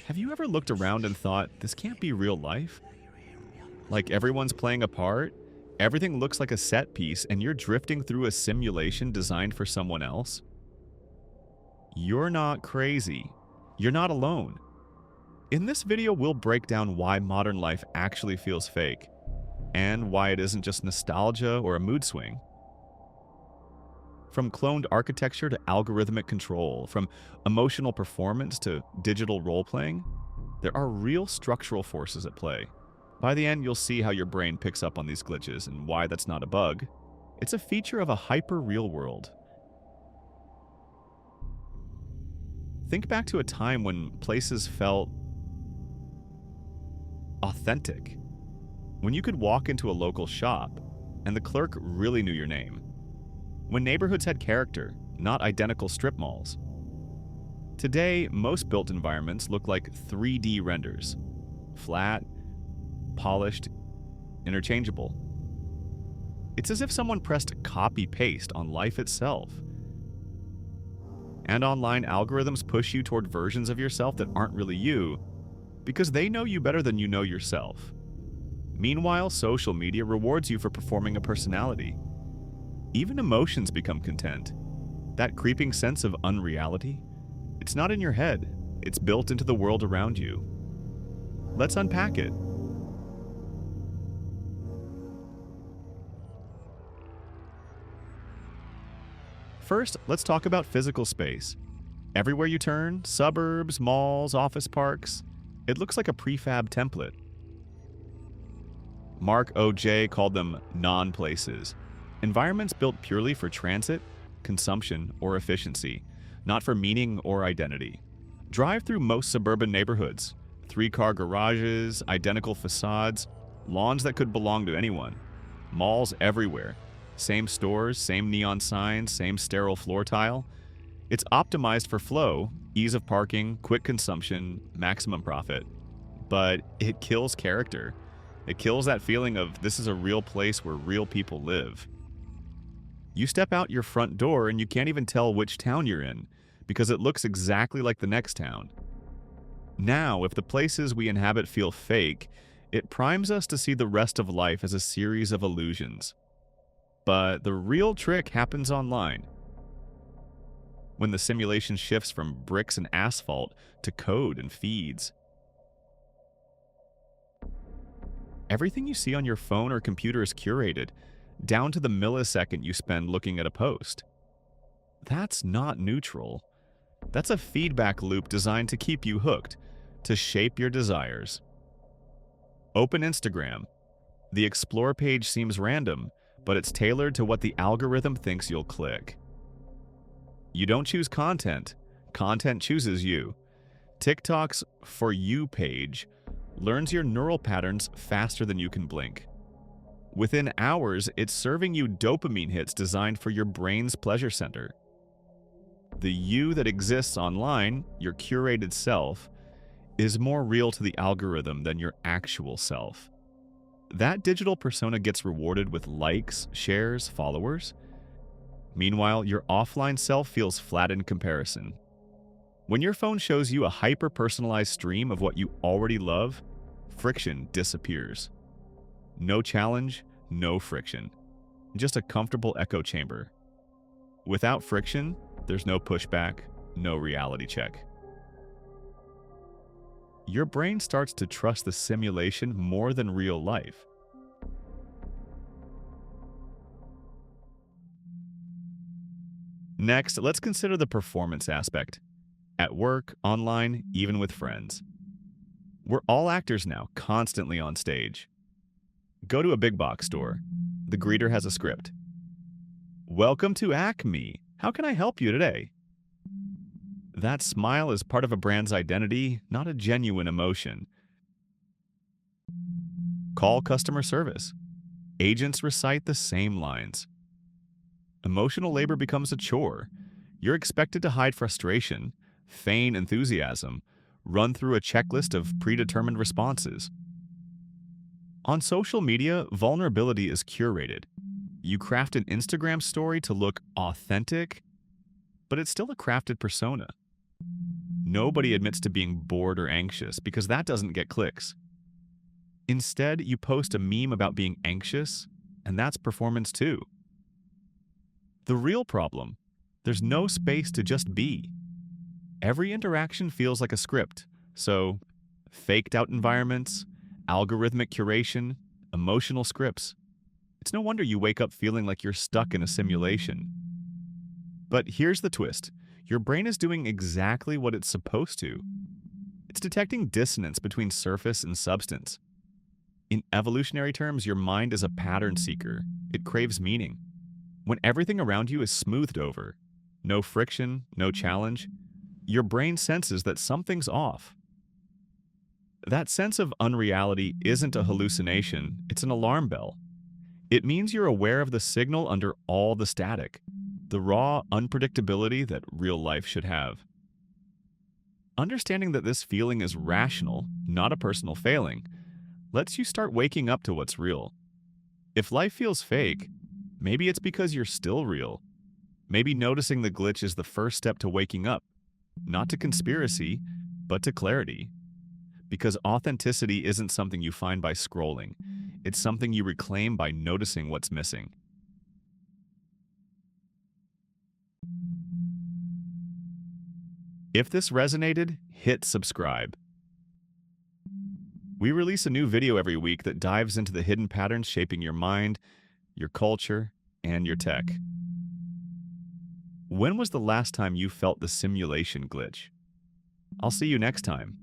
Have you ever looked around and thought, this can't be real life? Like everyone's playing a part, everything looks like a set piece, and you're drifting through a simulation designed for someone else? You're not crazy. You're not alone. In this video, we'll break down why modern life actually feels fake, and why it isn't just nostalgia or a mood swing. From cloned architecture to algorithmic control, from emotional performance to digital role-playing, there are real structural forces at play. By the end, you'll see how your brain picks up on these glitches and why that's not a bug. It's a feature of a hyper-real world. Think back to a time when places felt authentic. When you could walk into a local shop and the clerk really knew your name. When neighborhoods had character, not identical strip malls. Today, most built environments look like 3D renders. Flat, polished, interchangeable. It's as if someone pressed copy-paste on life itself. And online algorithms push you toward versions of yourself that aren't really you, because they know you better than you know yourself. Meanwhile, social media rewards you for performing a personality. Even emotions become content. That creeping sense of unreality, it's not in your head, it's built into the world around you. Let's unpack it. First, let's talk about physical space. Everywhere you turn, suburbs, malls, office parks, it looks like a prefab template. Mark O.J. called them non-places. Environments built purely for transit, consumption, or efficiency, not for meaning or identity. Drive through most suburban neighborhoods. 3-car garages, identical facades, lawns that could belong to anyone. Malls everywhere. Same stores, same neon signs, same sterile floor tile. It's optimized for flow, ease of parking, quick consumption, maximum profit. But it kills character. It kills that feeling of this is a real place where real people live. You step out your front door and you can't even tell which town you're in, because it looks exactly like the next town. Now, if the places we inhabit feel fake, it primes us to see the rest of life as a series of illusions. But the real trick happens online. When the simulation shifts from bricks and asphalt to code and feeds. Everything you see on your phone or computer is curated, down to the millisecond you spend looking at a post. That's not neutral. That's a feedback loop designed to keep you hooked, to shape your desires. Open Instagram. The Explore page seems random, but it's tailored to what the algorithm thinks you'll click. You don't choose content. Content chooses you. TikTok's For You page learns your neural patterns faster than you can blink. Within hours, it's serving you dopamine hits designed for your brain's pleasure center. The you that exists online, your curated self, is more real to the algorithm than your actual self. That digital persona gets rewarded with likes, shares, followers. Meanwhile, your offline self feels flat in comparison. When your phone shows you a hyper-personalized stream of what you already love, friction disappears. No challenge, no friction. Just a comfortable echo chamber. Without friction, there's no pushback, no reality check. Your brain starts to trust the simulation more than real life. Next, let's consider the performance aspect. At work, online, even with friends. We're all actors now, constantly on stage. Go to a big box store. The greeter has a script. Welcome to Acme. How can I help you today? That smile is part of a brand's identity, not a genuine emotion. Call customer service. Agents recite the same lines. Emotional labor becomes a chore. You're expected to hide frustration, feign enthusiasm, run through a checklist of predetermined responses. On social media, vulnerability is curated. You craft an Instagram story to look authentic, but it's still a crafted persona. Nobody admits to being bored or anxious because that doesn't get clicks. Instead, you post a meme about being anxious, and that's performance too. The real problem: there's no space to just be. Every interaction feels like a script, so faked out environments, algorithmic curation, emotional scripts. It's no wonder you wake up feeling like you're stuck in a simulation. But here's the twist: your brain is doing exactly what it's supposed to. It's detecting dissonance between surface and substance. In evolutionary terms, your mind is a pattern seeker. It craves meaning. When everything around you is smoothed over, no friction, no challenge, your brain senses that something's off. That sense of unreality isn't a hallucination, it's an alarm bell. It means you're aware of the signal under all the static, the raw unpredictability that real life should have. Understanding that this feeling is rational, not a personal failing, lets you start waking up to what's real. If life feels fake, maybe it's because you're still real. Maybe noticing the glitch is the first step to waking up, not to conspiracy, but to clarity. Because authenticity isn't something you find by scrolling, it's something you reclaim by noticing what's missing. If this resonated, hit subscribe. We release a new video every week that dives into the hidden patterns shaping your mind, your culture, and your tech. When was the last time you felt the simulation glitch? I'll see you next time.